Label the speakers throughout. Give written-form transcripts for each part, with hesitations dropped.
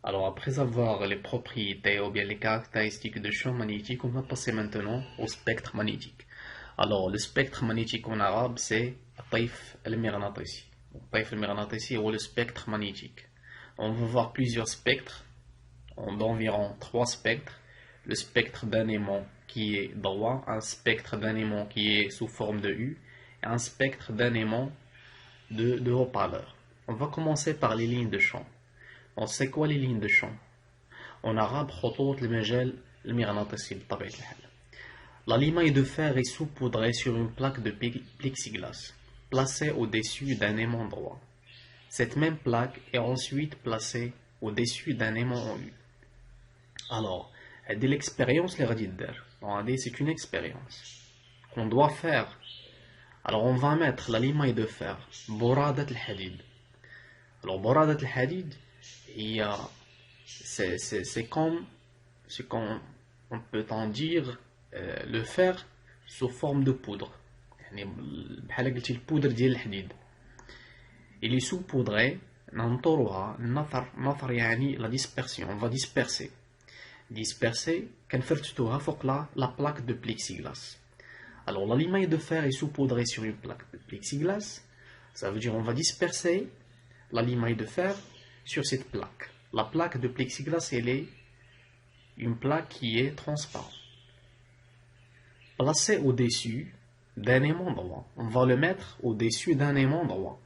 Speaker 1: Alors, après avoir les propriétés ou bien les caractéristiques de champ magnétique, on va passer maintenant au spectre magnétique. Alors, le spectre magnétique en arabe, c'est الطيف المغناطيسي. الطيف المغناطيسي ou le spectre magnétique. On va voir plusieurs spectres, d'environ 3 spectres. Le spectre d'un aimant qui est droit, un spectre d'un aimant qui est sous forme de U, et un spectre d'un aimant de haut-parleur. On va commencer par les lignes de champ. On sait quoi les lignes de champ? En arabe, خطوط المجال المغناطيسي بطبيعة الحال. La limaille de fer est saupoudrée sur une plaque de plexiglas, placée au-dessus d'un aimant droit. Cette même plaque est ensuite placée au-dessus d'un aimant en U. Alors, de l'expérience, c'est une expérience qu'on doit faire. Alors, on va mettre la limaille de fer, boradat al-hadid. Alors, boradat al-hadid, c'est comme on peut en dire le fer sous forme de poudre. بحال قلتي البودر ديال الحديد. Il est saupoudré, ننطرها نثر يعني la dispersion, on va disperser كنفرتوها فوق la plaque de plexiglas. Alors la limaille de fer est saupoudrée sur une plaque de plexiglas, ça veut dire on va disperser la limaille de fer sur cette plaque. La plaque de plexiglas, elle est une plaque qui est transparente. Placée au-dessus d'un aimant droit. On va le mettre au-dessus d'un aimant droit.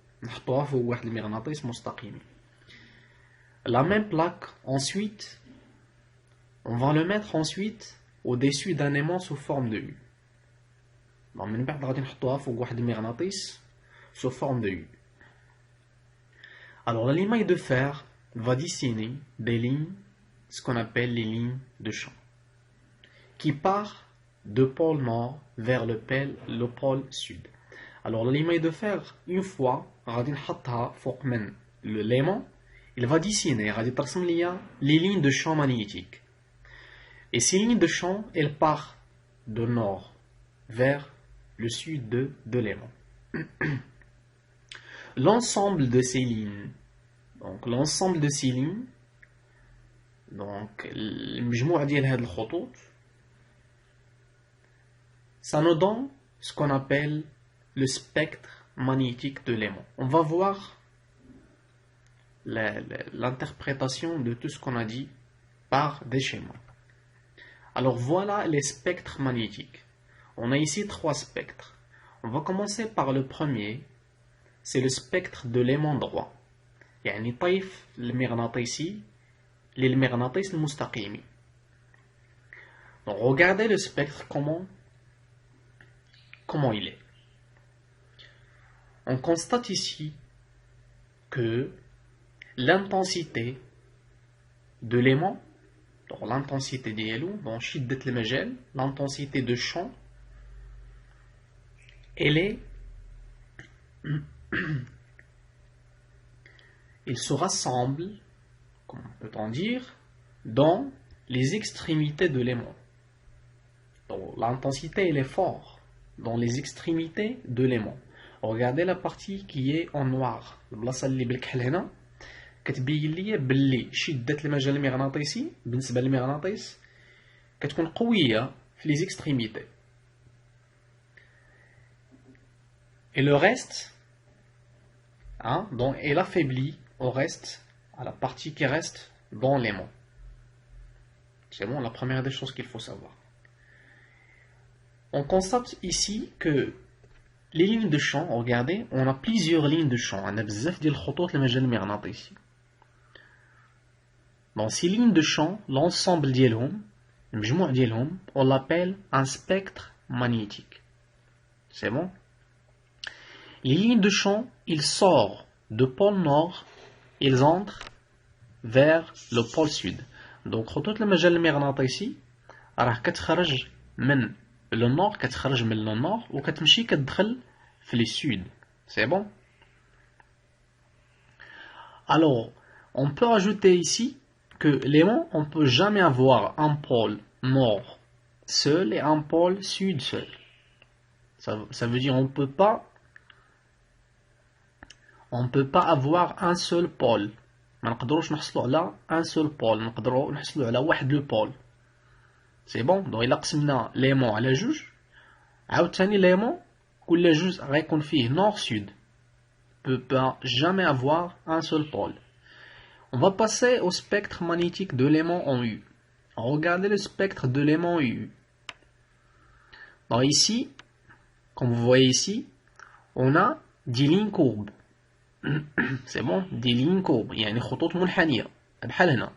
Speaker 1: La même plaque, ensuite, on va le mettre ensuite au-dessus d'un aimant sous forme de U. Sous forme de U. Alors la limaille de fer va dessiner des lignes, ce qu'on appelle les lignes de champ, qui partent de pôle nord vers le pôle sud. Alors la limaille de fer, une fois l'aimant, il va dessiner les lignes de champ magnétique. Et ces lignes de champ, elles partent de nord vers le sud de l'aimant. L'ensemble de ces lignes, donc المجموع ديال هاد الخطوط, ça nous donne ce qu'on appelle le spectre magnétique de l'aimant. On va voir l'interprétation de tout ce qu'on a dit par des schémas. Alors voilà les spectres magnétiques. On a ici 3 spectres. On va commencer par le premier, c'est le spectre de l'aimant droit. يعني طيف المغناطيسي للمغناطيس المستقيم. Donc regardez le spectre comment il est. On constate ici que l'intensité de l'aimant, donc l'intensité ديالو, donc شدة المجال, l'intensité de champ, elle est il se rassemble, comment peut-on dire, dans les extrémités de l'aimant. Donc l'intensité elle est forte dans les extrémités de l'aimant. Regardez la partie qui est en noir. البلاصه اللي بالكحل هنا كتبين لي باللي شده المجال المغناطيسي بالنسبه للمغناطيس كتكون قويه في les extrémités. Et le reste, donc elle affaiblit au reste, à la partie qui reste dans l'aimant. C'est bon, la première des choses qu'il faut savoir. On constate ici que les lignes de champ, regardez, on a plusieurs lignes de champ. On a بزاف ديال الخطوط المجال المغناطيسي. Dans ces lignes de champ, l'ensemble ديالهم, المجموع ديالهم, on l'appelle un spectre magnétique. C'est bon? Les lignes de champ, ils sortent de pôle nord, ils entrent vers le pôle sud. Donc خطوط المجال المغناطيسي راه كتخرج من le nord, كتخرج من le nord وكتمشي كتدخل في le sud. C'est bon? Alors, on peut ajouter ici que l'aimant, on ne peut jamais avoir un pôle nord seul et un pôle sud seul. Ça veut dire on ne peut pas avoir un seul pôle. ما نقدروش نحصلوا على ان سول بول، نقدروا نحصلوا على واحد لو بول. سي بون. دونك الا قسمنا ليمون على جوج، عاوتاني ليمون كل جوج غيكون فيه نور سود، peut pas jamais avoir un seul pôle. On va passer au spectre magnétique de l'aimant en U. Regardez le spectre de l'aimant U. Donc ici, comme vous voyez ici, on a des lignes courbes. C'est bon, des lignes courbes. Il y a une خطوط منحنية. بحال هنا.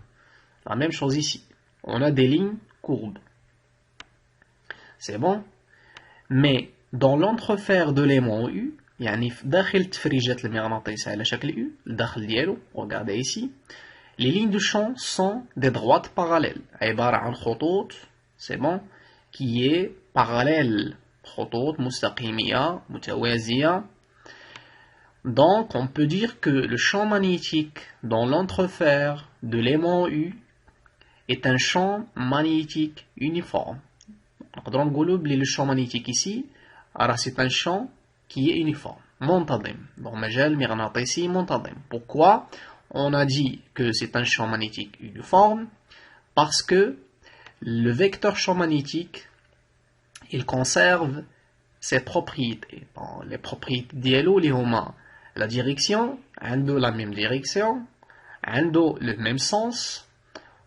Speaker 1: La même chose ici. On a des lignes courbes. C'est bon. Mais dans l'entrefer de l'aimant U, يعني في داخل التفريجات المغناطيسية على شكل U, الداخل ديالو, regardez ici, les lignes de champ sont des droites parallèles. عبارة عن خطوط, c'est bon, qui est parallèle. خطوط مستقيمية, متوازية. Donc, on peut dire que le champ magnétique dans l'entrefer de l'aimant U est un champ magnétique uniforme. نقدروا نقولوا بلي le champ magnétique ici, alors c'est un champ qui est uniforme, منتظم. Donc, مجال مغناطيسي منتظم. Pourquoi on a dit que c'est un champ magnétique uniforme? Parce que le vecteur champ magnétique, il conserve ses propriétés. Bon, les propriétés ديالو اللي هما la direction, عنده la même direction, عنده le même sens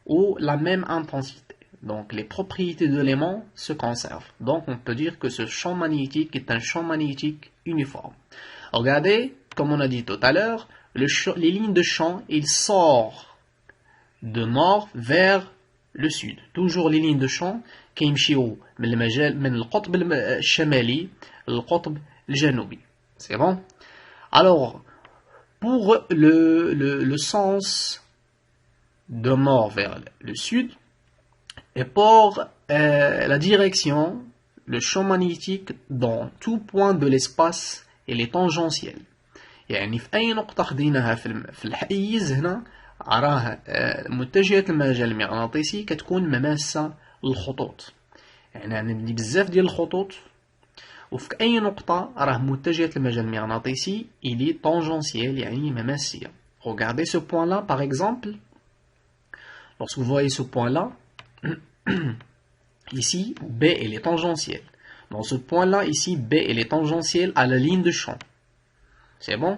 Speaker 1: ou la même intensité. Donc les propriétés de l'élément se conservent. Donc on peut dire que ce champ magnétique est un champ magnétique uniforme. Regardez, comme on a dit tout à l'heure, les lignes de champ, il sort de nord vers le sud. Toujours les lignes de champ كيمشيو من القطب الشمالي للقطب الجنوبي. C'est bon? Alors, pour le sens de nord vers le sud, et pour la direction, le champ magnétique dans tout point de l'espace, il est tangentiel. يعني في أي نقطة خديناها في الحيز هنا راه متجهة المجال المغناطيسي كتكون مماسة للخطوط. يعني عندي بزاف ديال الخطوط وفي أي نقطة راه متجهة المجال المغناطيسي il est tangentiel يعني مماسية. Regardez ce point là par exemple. Lorsque vous voyez ce point là, ici B elle est tangentielle. Dans ce point là ici B elle est tangentielle à la ligne de champ. C'est bon?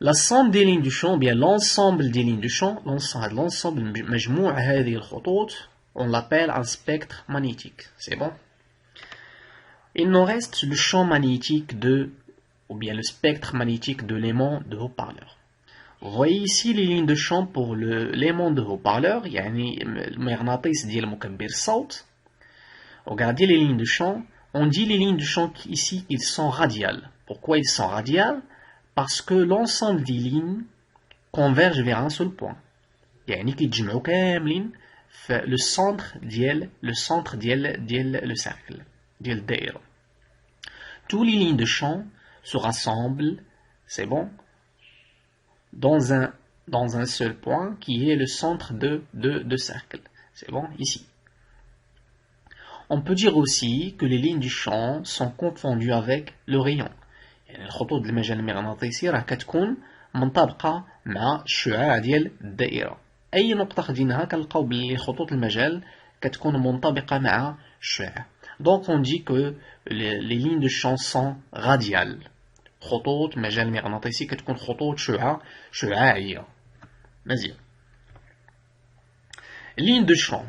Speaker 1: La somme des lignes du champ, bien l'ensemble des lignes du champ, l'ensemble مجموع هذه الخطوط, on l'appelle un spectre magnétique. C'est bon? Il nous reste le champ magnétique ou bien le spectre magnétique de l'aimant de haut-parleur. Vous voyez ici les lignes de champ pour l'aimant de haut-parleur, يعني المغناطيس ديال مكبر الصوت. Regardez les lignes de champ. On dit les lignes de champ ici qu'ils sont radiales. Pourquoi ils sont radiales? Parce que l'ensemble des lignes converge vers un seul point. يعني كيتجمعوا كاملين في le centre ديال le cercle ديال الدائرة. Tous les lignes de champ se rassemblent, c'est bon, dans un seul point qui est le centre de cercle. C'est bon, ici. On peut dire aussi que les lignes du champ sont confondues avec le rayon. يعني الخطوط المجال المغناطيسي راه كتكون منطبقة مع الشعاع ديال الدائرة. أي نقطة خديناها كنلقاو بلي خطوط المجال كتكون منطبقة مع الشعاع. Donc on dit que les lignes de champ sont radiales. خطوط مجال مغناطيسي كتكون خطوط شعاعية. مزيان. Ligne de champ.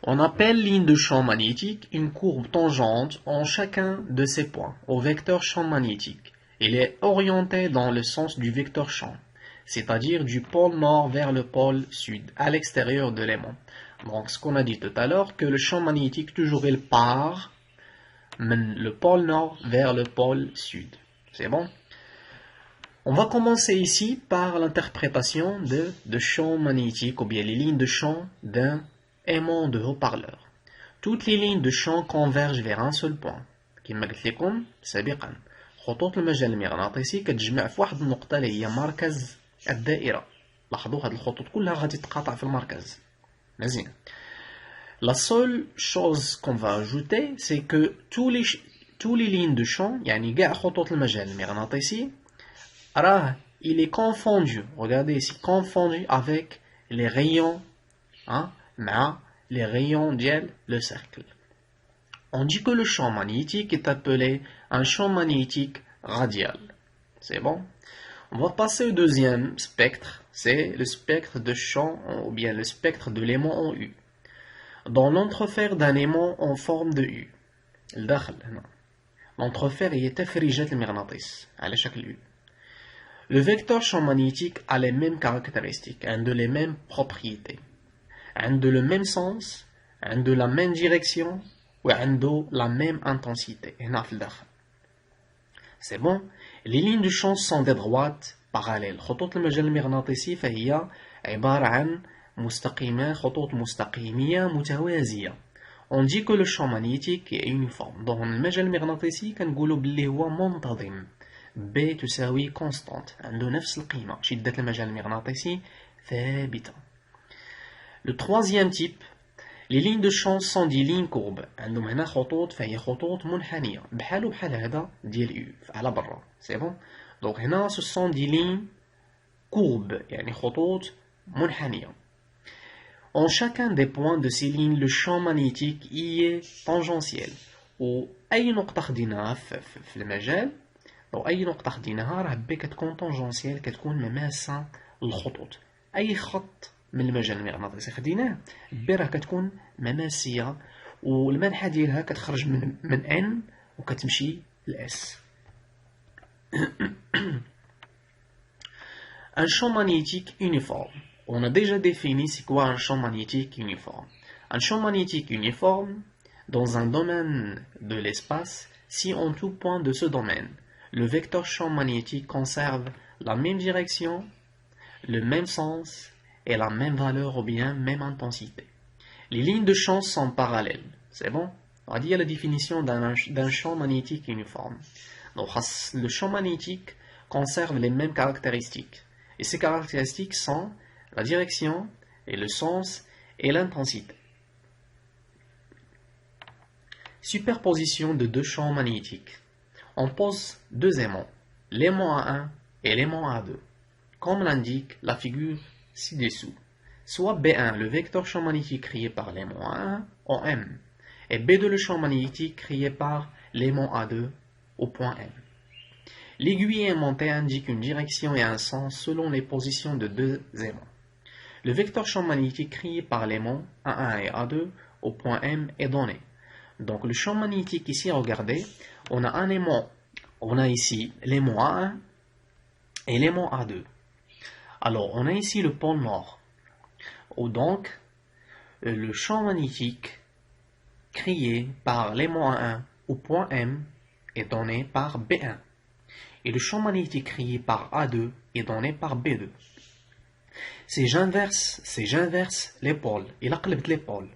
Speaker 1: On appelle ligne de champ magnétique une courbe tangente en chacun de ces points au vecteur champ magnétique. Il est orienté dans le sens du vecteur champ, c'est-à-dire du pôle nord vers le pôle sud, à l'extérieur de l'aimant. Donc ce qu'on a dit tout à l'heure, que le champ magnétique toujours il part le pôle nord vers le pôle sud. C'est bon? On va commencer ici par l'interprétation de champ magnétique ou bien les lignes de champ d'un aimant de haut-parleur. Toutes les lignes de champ convergent vers un seul point. كما قلت لكم سابقا خطوط المجال المغناطيسي كتجمع في واحد النقطة اللي هي مركز الدائرة. لاحظوا هاد الخطوط كلها غادي تتقاطع في المركز. مزيان. La seule chose qu'on va ajouter, c'est que tous les lignes de champ, يعني كاع خطوط المجال المغناطيسي راه il est confondu, regardez ici, confondu avec les rayons, hein, les rayons de le cercle. On dit que le champ magnétique est appelé un champ magnétique radial. C'est bon? On va passer au deuxième spectre, c'est le spectre de champ, ou bien le spectre de l'aimant en U. Dans l'entrefer d'un aimant en forme de U. L'entrefer est تفريجات المغناطيس على شكل U. Le vecteur champ magnétique a les mêmes caractéristiques, a les mêmes propriétés, a le même sens, a la même direction, ou a la même intensité. C'est bon? Les lignes de champ sont des droites parallèles. خطوط المجال المغناطيسي فهي عبارة عن مستقيمات خطوط مستقيمية متوازية. On dit que le champ magnétique est uniforme. Dans المجال المغناطيسي كنقولوا باللي هو منتظم. B تساوي constante. عنده نفس القيمة. شدة المجال المغناطيسي ثابتة. Le troisième type, les lignes de champ sont des lignes courbes. عندهم هنا خطوط فهي خطوط منحنية. بحال هذا ديال U على برا. C'est bon? Donc هنا ce sont des lignes courbes. يعني خطوط منحنية. En chacun des points de ces lignes, le champ magnétique y est tangentiel. وأي نقطة خديناها في المجال أو أي نقطة خديناها راه بي كتكون تانجونسيال كتكون مماسة للخطوط. أي خط من المجال المغناطيسي خديناه بي راه كتكون مماسية والمنحة ديالها كتخرج من N وكتمشي ل S. Un champ magnétique uniforme. On a déjà défini c'est quoi un champ magnétique uniforme. Un champ magnétique uniforme dans un domaine de l'espace, si en tout point de ce domaine, le vecteur champ magnétique conserve la même direction, le même sens et la même valeur ou bien même intensité. Les lignes de champ sont parallèles. C'est bon? On va dire la définition d'un champ magnétique uniforme. Donc, le champ magnétique conserve les mêmes caractéristiques. Et ces caractéristiques sont la direction et le sens et l'intensité. Superposition de deux champs magnétiques. On pose deux aimants, l'aimant A1 et l'aimant A2, comme l'indique la figure ci-dessous. Soit B1, le vecteur champ magnétique créé par l'aimant A1 en M, et B2, le champ magnétique créé par l'aimant A2 au point M. L'aiguille aimantée indique une direction et un sens selon les positions de deux aimants. Le vecteur champ magnétique créé par l'aimant A1 et A2 au point M est donné. Donc le champ magnétique ici, regardez, on a un aimant, on a ici l'aimant A1 et l'aimant A2. Alors on a ici le pôle nord. Donc le champ magnétique créé par l'aimant A1 au point M est donné par B1. Et le champ magnétique créé par A2 est donné par B2. Si j'inverse les pôles, il a قلبت les pôles.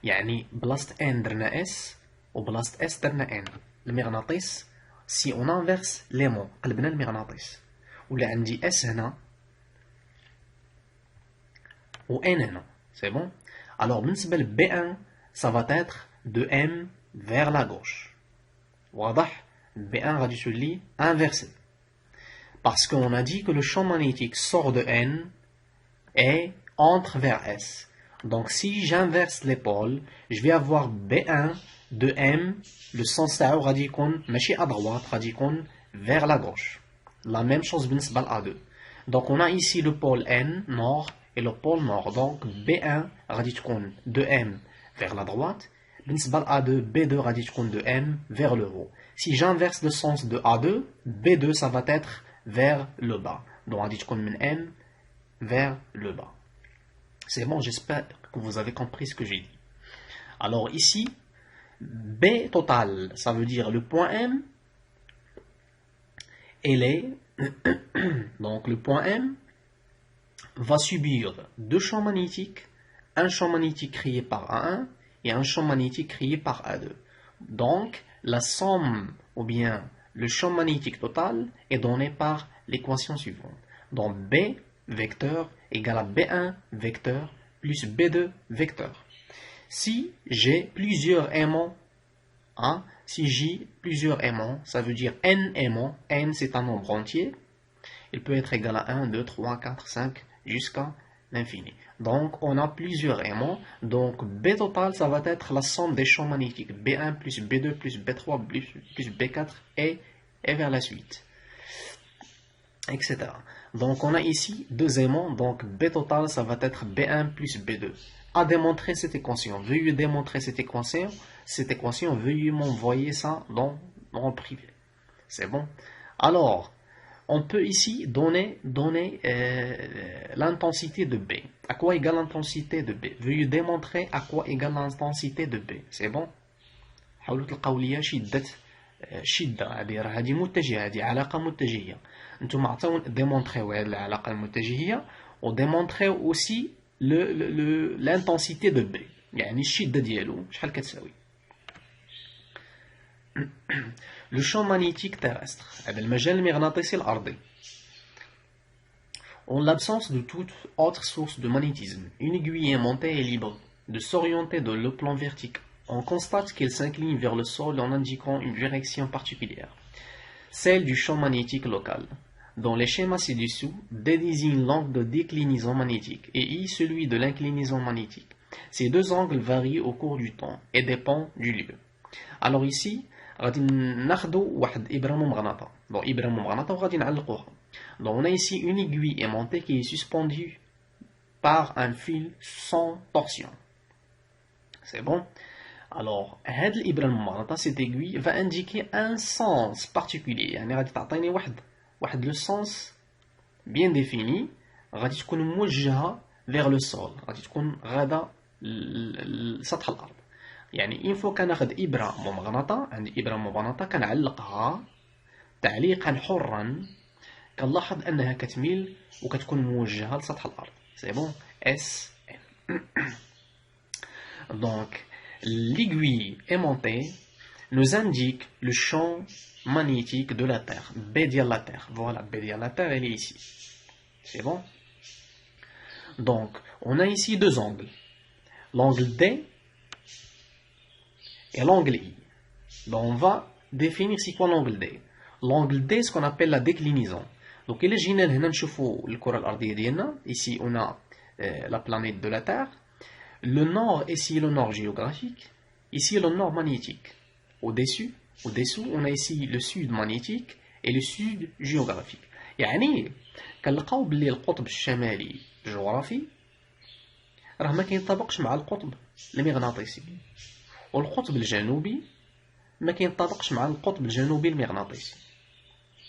Speaker 1: يعني بلاصة N درنا S وبلاصة S درنا N. المغناطيس si on inverse l'aimant قلبنا المغناطيس ولا عندي S هنا و N هنا. C'est bon? Alors بالنسبة ل B1 ça va être de M vers la gauche. واضح؟ B1 غادي تولي inversé. Parce qu'on a dit que le champ magnétique sort de N et entre vers S. Donc si j'inverse les pôles, je vais avoir B1 de M, le sens تاعو غادي يكون ماشي à droite, غادي يكون vers la gauche. La même chose بالنسبة ل A2. Donc on a ici le pôle N nord et le pôle nord. Donc B1 غادي تكون de M vers la droite. بالنسبة ل A2, B2 غادي تكون de M vers le haut. Si j'inverse le sens de A2, B2 ça va être vers le bas. Donc غادي تكون من M vers le bas. C'est bon, j'espère que vous avez compris ce que j'ai dit. Alors ici, B total, ça veut dire le point M, donc le point M va subir deux champs magnétiques, un champ magnétique créé par A1 et un champ magnétique créé par A2. Donc la somme ou bien le champ magnétique total est donné par l'équation suivante. Donc B vecteur égale à B1 vecteur plus B2 vecteur. Si j'ai plusieurs aimants, si j'ai plusieurs aimants, ça veut dire N aimants, N c'est un nombre entier, il peut être égal à 1, 2, 3, 4, 5, jusqu'à l'infini. Donc, on a plusieurs aimants. Donc, B total, ça va être la somme des champs magnétiques. B1 plus B2 plus B3 plus B4 et vers la suite, etc. Donc, on a ici deux aimants. Donc, B total, ça va être B1 plus B2. À démontrer cette équation. Veuillez démontrer cette équation. Veuillez m'envoyer ça dans le privé. C'est bon? Alors, on peut ici donner l'intensité de B. À quoi égale l'intensité de B? Veuillez démontrer à quoi égale l'intensité de B. C'est bon? حاولوا تلقاو ليا شدة هذه متجهة، هذه علاقة متجهية. انتم عطاو ديمونطريو هذه العلاقة المتجهية وديمونطريو اوسي l'intensité de B. يعني الشدة ديالو شحال كتساوي. Le champ magnétique terrestre, المجال المغناطيسي الأرضي. En l'absence de toute autre source de magnétisme, une aiguille aimantée est libre de s'orienter dans le plan vertical. On constate qu'elle s'incline vers le sol en indiquant une direction particulière, celle du champ magnétique local. Dans les schémas ci-dessous, D désigne l'angle de déclinaison magnétique et I celui de l'inclinaison magnétique. Ces deux angles varient au cours du temps et dépendent du lieu. Alors ici, غادي ناخذوا واحد إبرة ممغنطة. Donc إبرة ممغنطة وغادي نعلقوها. Donc on a ici une aiguille aimantée qui est suspendue par un fil sans torsion. C'est bon? Alors, هاد الإبرة الممغنطة, cette aiguille va indiquer un sens particulier. يعني غادي تعطيني واحد le sens bien défini. غادي تكون موجهة vers le sol. غادي تكون غادا لسطح الأرض. يعني إن فو كناخد إبرة ممغنطة، عندي إبرة ممغنطة كنعلقها تعليقا حرا، كنلاحظ أنها كتميل وكتكون موجهة لسطح الأرض. سي بون؟ اس Donc, l'aiguille aimantée nous indique le champ magnétique de la Terre, B ديال la Terre. Voilà, B ديال la Terre, elle est ici. C'est bon? Donc, on a ici deux angles. L'angle D et l'angle I. Donc, on va définir c'est quoi l'angle D. L'angle D, ce qu'on appelle la déclinaison. Donc, إلا جينا لهنا نشوفوا الكرة الأرضية ديالنا. Ici, on a la planète de la Terre. Le nord, ici, le nord géographique. Ici, le nord magnétique. Au-dessous, on a ici le sud magnétique et le sud géographique. يعني كنلقاو باللي القطب الشمالي الجغرافي راه ما كينطبقش مع القطب المغناطيسي، والقطب الجنوبي ما كينطبقش مع القطب الجنوبي المغناطيسي.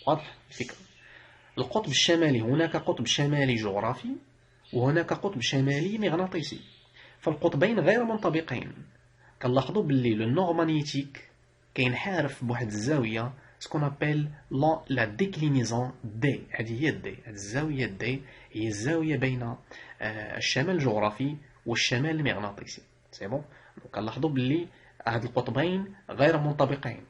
Speaker 1: واضح الفكرة؟ القطب الشمالي هناك قطب شمالي جغرافي وهناك قطب شمالي مغناطيسي، فالقطبين غير منطبقين. كنلاحظوا باللي لو نور مانيتيك كينحرف بواحد الزاويه سكون ابل لا ديكلينيزون دي. هذه هي الدي، هذه الزاويه دي هي الزاويه بين الشمال الجغرافي والشمال المغناطيسي. سي بون؟ كنلاحظوا باللي هاد القطبين غير منطبقين.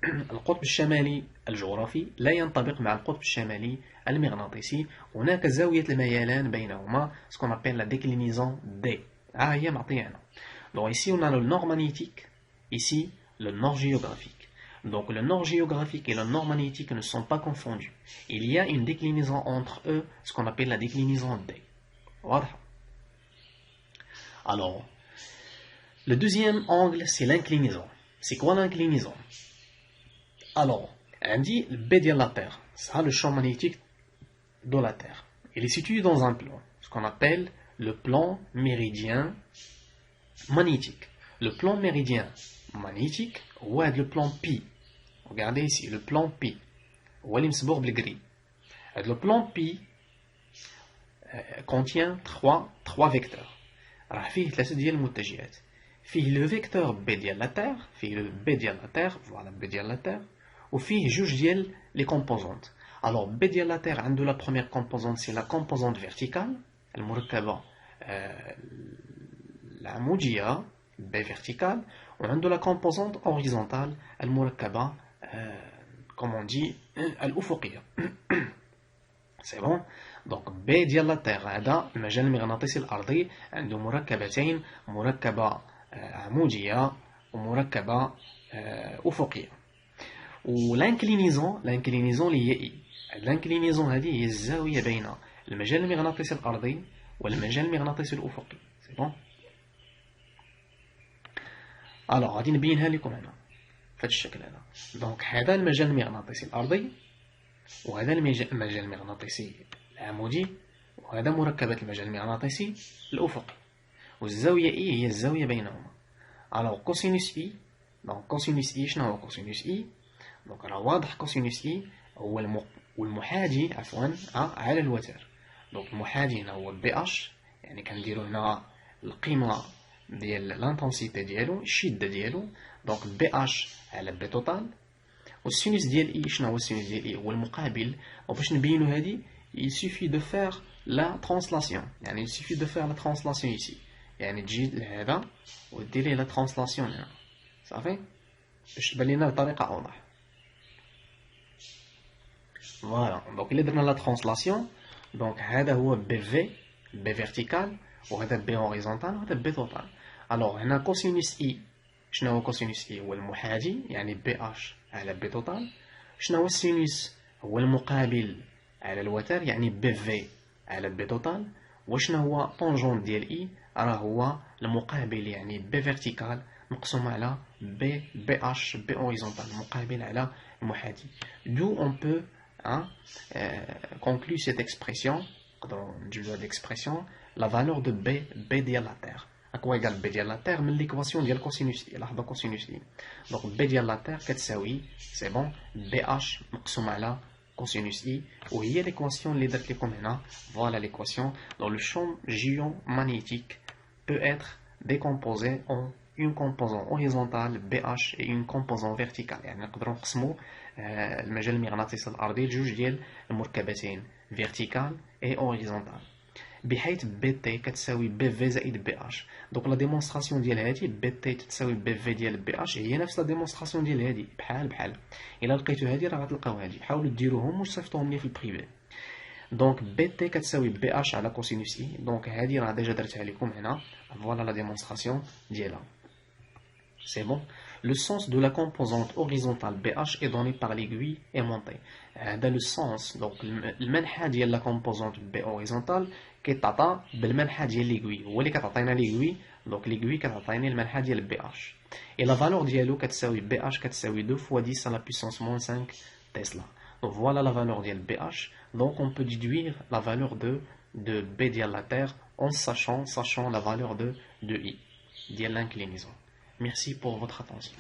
Speaker 1: القطب الشمالي الجغرافي لا ينطبق مع القطب الشمالي المغناطيسي. هناك زاوية الميلان بينهما سكون ابل لا ديكلينيزون دي. هي معطيانا. Donc ici on a le nord magnétique, ici le nord géographique. Donc le nord géographique et le nord magnétique ne sont pas confondus. Il y a une déclinaison entre eux, ce qu'on appelle la déclinaison D. Voilà. Alors, le deuxième angle, c'est l'inclinaison. C'est quoi l'inclinaison? Alors, on dit le B de la Terre, ça le champ magnétique de la Terre. Il est situé dans un plan, ce qu'on appelle le plan méridien magnétique. Le plan méridien magnétique, ou le plan pi. Regardez ici, le plan pi. Le plan pi contient trois vecteurs. فيه ثلاثة ديال المتجهات. فيه le vecteur B ديال la Terre, فيه le B ديال la Terre, voilà B ديال la Terre, وفيه جوج ديال les composantes. Alors B ديال la Terre عنده la première composante, c'est la composante verticale, المركبة العمودية B verticale, وعنده la composante horizontale, المركبة comme on dit الأفقية. C'est bon? Donc B ديال la Terre هذا المجال المغناطيسي الأرضي عنده مركبتين، مركبة عمودية ومركبة أفقية. والانكلينيزون اللي هي إي، الانكلينيزون هذه هي الزاوية بين المجال المغناطيسي الأرضي والمجال المغناطيسي الأفقي. سي بون. الوغ غادي نبينها لكم هنا في هذا الشكل هذا. دونك هذا المجال المغناطيسي الأرضي، وهذا المجال المغناطيسي العمودي، وهذا مركبات المجال المغناطيسي الأفقي، والزاوية إي هي الزاوية بينهما. الوغ كوسينوس إي، دونك كوسينوس إي شنو هو كوسينوس إي؟ دونك راه واضح كوسينوس إي هو والمحاذي عفوا على الوتر. دونك المحاذي هنا هو بي اش، يعني كنديرو هنا القيمة ديال لانتونسيتي ديالو، الشدة ديالو، دونك بي اش على بي توتال. والسينوس ديال اي شنو هو السينوس ديال اي؟ هو المقابل. وباش نبينو هادي il suffit de faire la translation، يعني il suffit de faire la translation ici، يعني تجي لهذا وديري لا ترانسلاسيون هنا صافي باش تبان لينا بطريقة أوضح. فوالا دونك إلا درنا لا ترانسلاسيون، دونك هذا هو بي في، بي فيرتيكال، وهذا بي هوريزونتال، وهذا بي توتال. الوغ هنا كوسينوس اي، شنو هو كوسينوس اي؟ هو المحاذي، يعني بي اش على بي توتال. شنو هو السينوس؟ هو المقابل على الوتر، يعني بي في على بي توتال. وشنو هو طونجون ديال اي؟ راه هو المقابل، يعني بي فيرتيكال مقسوم على بي اش بي هوريزونتال، مقابل على المحاذي. دو اون بو conclut cette expression, dans l'expression, la valeur de B ديال la terre. À quoi égale B ديال la terre? من l'équation ديال cosinus I. لاحظوا cosinus I. Donc B ديال la terre كتساوي c'est bon BH مقسوم على cosinus I. وهي l'équation اللي درت لكم هنا. Voilà l'équation. Donc le champ géomagnétique peut être décomposé en une composante horizontale BH et une composante verticale. يعني نقدروا نقسموا المجال المغناطيسي الأرضي لجوج ديال المركبتين فيرتيكال اي هوريزونتال، بحيث بي تي كتساوي بي في زائد بي اش. دونك لا ديمونستراسيون ديال هادي بي تي تساوي بي في ديال بي اش هي نفس لا ديمونستراسيون ديال هادي، بحال الا لقيتو هادي راه غتلقاو هادي. حاولوا ديروهم وصيفطوهم لي في البريفي. دونك بي تي كتساوي بي اش على كوسينوس اي. دونك هادي راه ديجا درتها لكم هنا. فوالا لا ديمونستراسيون ديالها. C'est bon. Le sens de la composante horizontale BH est donné par l'aiguille aimantée. Dans le sens, donc le منحى ديال la composante B horizontale كيتعطى بالمنحى ديال l'aiguille. هو اللي كتعطينا l'aiguille. Donc l'aiguille كتعطيني المنحى ديال BH. Et la valeur ديالو كتساوي BH كتساوي 2 fois 10 à la puissance moins 5 Tesla. Donc voilà la valeur ديال BH. Donc on peut déduire la valeur de B ديال la Terre en sachant la valeur de I ديال l'inclinaison. Merci pour votre attention.